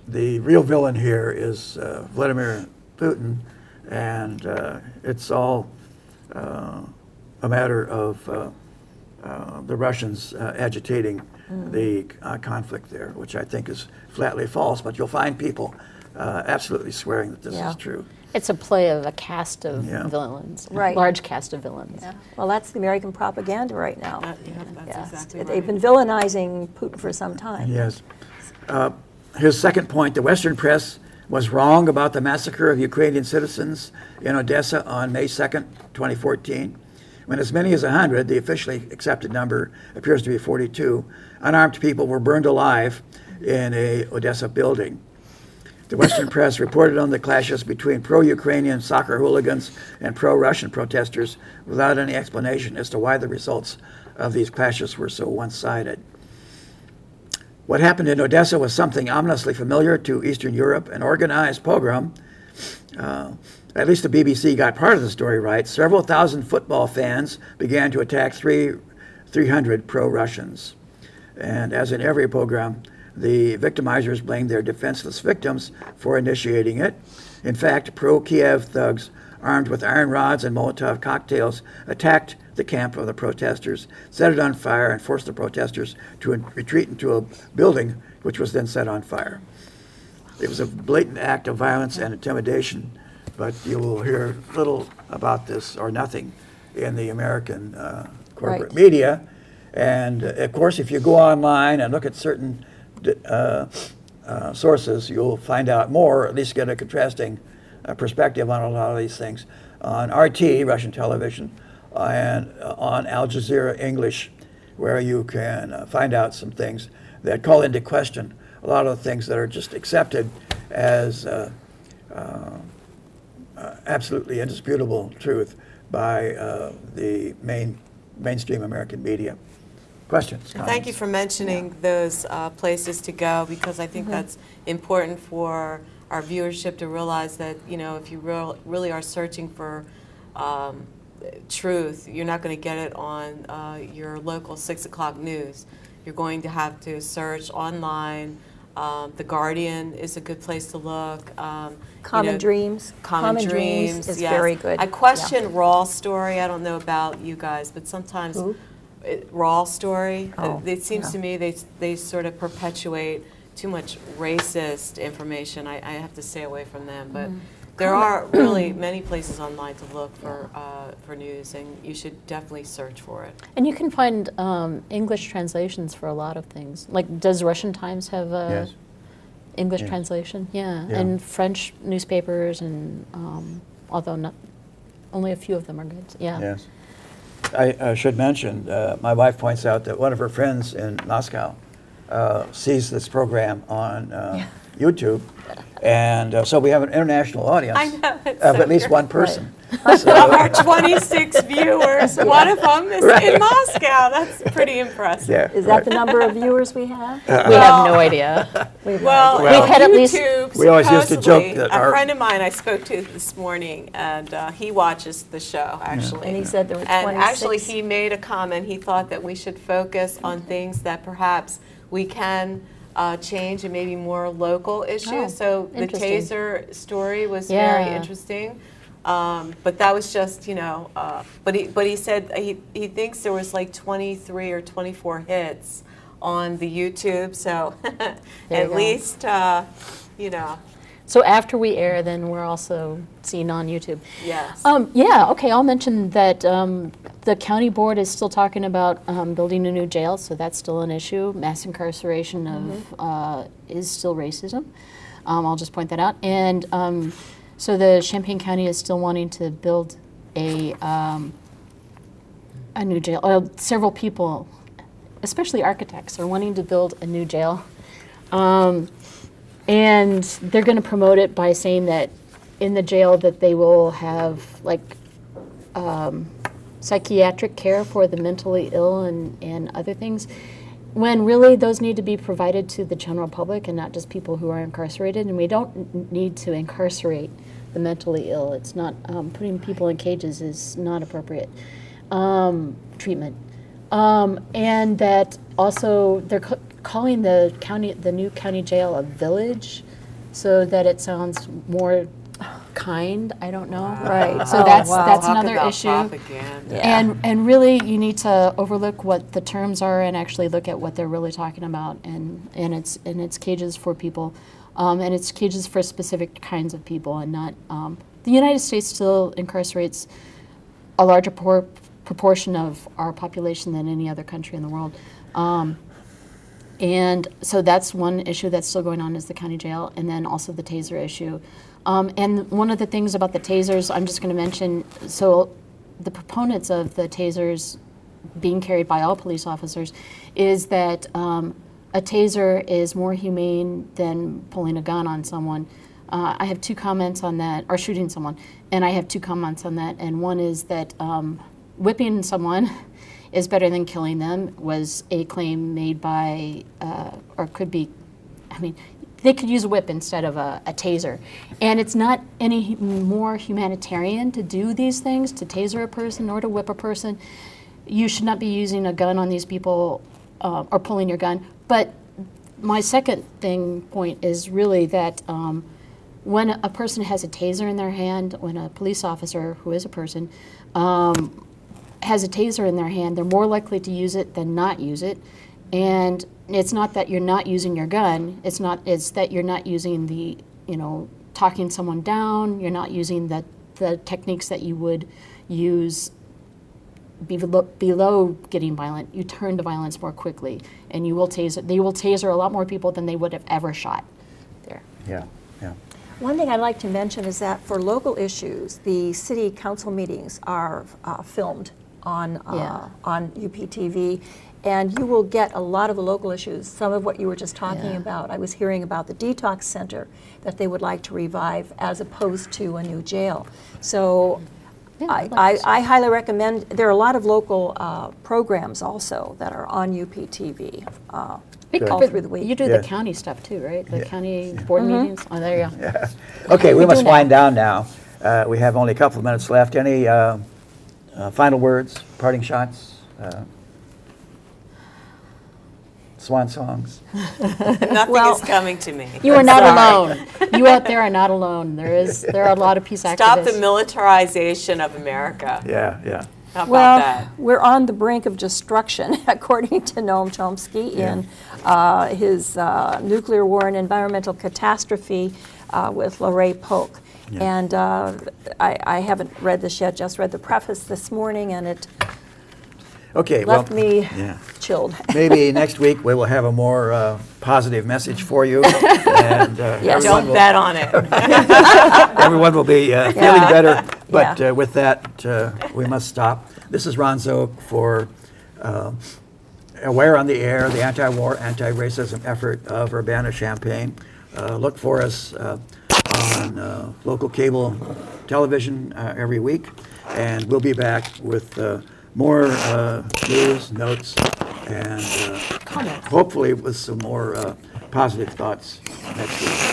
the real villain here is Vladimir Putin, and it's all a matter of the Russians agitating the conflict there, which I think is flatly false, but you'll find people absolutely swearing that this is true. It's a play of a cast of Yeah. villains, Right. large cast of villains. Yeah. Well, that's the American propaganda right now. That's exactly right. They've been villainizing Putin for some time. Yes. His second point, the Western press was wrong about the massacre of Ukrainian citizens in Odessa on May 2nd, 2014. When as many as 100, the officially accepted number appears to be 42, unarmed people were burned alive in a Odessa building. The Western press reported on the clashes between pro-Ukrainian soccer hooligans and pro-Russian protesters without any explanation as to why the results of these clashes were so one-sided. What happened in Odessa was something ominously familiar to Eastern Europe, an organized pogrom. At least the BBC got part of the story right. Several thousand football fans began to attack 300 pro-Russians. And as in every pogrom, the victimizers blamed their defenseless victims for initiating it. In fact, pro-Kiev thugs armed with iron rods and Molotov cocktails attacked the camp of the protesters, set it on fire, and forced the protesters to retreat into a building, which was then set on fire. It was a blatant act of violence and intimidation, but you will hear little about this or nothing in the American corporate media. And of course, if you go online and look at certain sources, you'll find out more, or at least get a contrasting perspective on a lot of these things. On RT, Russian television, and on Al Jazeera English, where you can find out some things that call into question a lot of the things that are just accepted as absolutely indisputable truth by the mainstream American media. Questions? Thank comments? you for mentioning those places to go, because I think that's important for our viewership to realize that, you know, if you really are searching for truth, you're not going to get it on your local 6 o'clock news. You're going to have to search online. The Guardian is a good place to look. Common Dreams. Common Dreams is yes. very good. I question Raw Story. I don't know about you guys, but sometimes Raw Story, it seems to me they sort of perpetuate too much racist information. I have to stay away from them, but there are really many places online to look for news, and you should definitely search for it. And you can find English translations for a lot of things. Like, does Russian Times have a Yes. English Yes. translation? Yeah. Yeah. And French newspapers, and although not, only a few of them are good. Yeah. Yes. I should mention, my wife points out that one of her friends in Moscow sees this program on YouTube. And so we have an international audience I know, it's of so at least great. one person. Of our 26 viewers, one of them is in Moscow. That's pretty impressive. Yeah, Is that the number of viewers we have? We have no idea. Well, We've had at least- YouTube, We always used to joke supposedly, that a our- friend of mine I spoke to this morning, and he watches the show, actually. And he said there were And 26. actually, he made a comment. He thought that we should focus on things that perhaps we can change and maybe more local issues. Oh, So the interesting. taser story was Yeah. very interesting. But that was just, but he said he thinks there was like 23 or 24 hits on the YouTube. So There you at go. least, So after we air, then we're also seen on YouTube. yes. Yeah, okay, I'll mention that the county board is still talking about building a new jail, so that's still an issue. Mass incarceration of is still racism. I'll just point that out. And so the Champaign County is still wanting to build a new jail. Several people, especially architects, are wanting to build a new jail. And they're going to promote it by saying that in the jail that they will have like psychiatric care for the mentally ill and other things, when really those need to be provided to the general public and not just people who are incarcerated. And we don't need to incarcerate the mentally ill. It's not, putting people in cages is not appropriate treatment. And that also they're calling the new county jail a village, so that it sounds more kind. I don't know. Right. So Oh, that's wow. that's Talk another about issue. propaganda. Yeah. And really, you need to overlook what the terms are and actually look at what they're really talking about. And it's cages for people, and it's cages for specific kinds of people, and not. The United States still incarcerates a larger proportion of our population than any other country in the world. And so that's one issue that's still going on, is the county jail, and then also the taser issue. And one of the things about the tasers, I'm just going to mention, so the proponents of the tasers being carried by all police officers is that a taser is more humane than pulling a gun on someone. I have two comments on that, or shooting someone, and I have two comments on that. And one is that whipping someone is better than killing them, was a claim made by, or could be, I mean, they could use a whip instead of a taser. And it's not any more humanitarian to do these things, to taser a person or to whip a person. You should not be using a gun on these people or pulling your gun. But my second point is really that when a person has a taser in their hand, when a police officer, who is a person, has a taser in their hand, they're more likely to use it than not use it. And it's not that you're not using your gun, it's that you're not using the, talking someone down, you're not using the techniques that you would use below getting violent. You turn to violence more quickly, and they will taser a lot more people than they would have ever shot there. Yeah, yeah. One thing I'd like to mention is that for local issues, the city council meetings are filmed on UPTV, and you will get a lot of the local issues, some of what you were just talking about. I was hearing about the detox center that they would like to revive as opposed to a new jail. So Yeah, I'd like to I highly recommend, there are a lot of local programs also that are on UPTV all through the week. You do Yeah. the county stuff too, right? The county board meetings? Oh, there you go. Yeah. Okay, we We must do now. wind down now. We have only a couple of minutes left. Any final words, parting shots, swan songs? Nothing Well- is coming to me. You are not Sorry. alone. You out there are not alone. There are a lot of peace activists. Stop the militarization of America. Yeah, yeah. How about Well, that? we're on the brink of destruction, according to Noam Chomsky in his Nuclear War and Environmental Catastrophe with Lorraine Polk. Yeah. And I haven't read this yet, just read the preface this morning, and it Okay, left well, me yeah. chilled. Maybe next week we will have a more positive message for you, and Yes. everyone, Don't bet on it. everyone will be feeling better. But Yeah. with that, we must stop. This is Ron Zook for Aware on the Air, the anti-war, anti-racism effort of Urbana-Champaign. look for us on local cable television every week, and we'll be back with more news, notes, and Comments. hopefully with some more positive thoughts next week.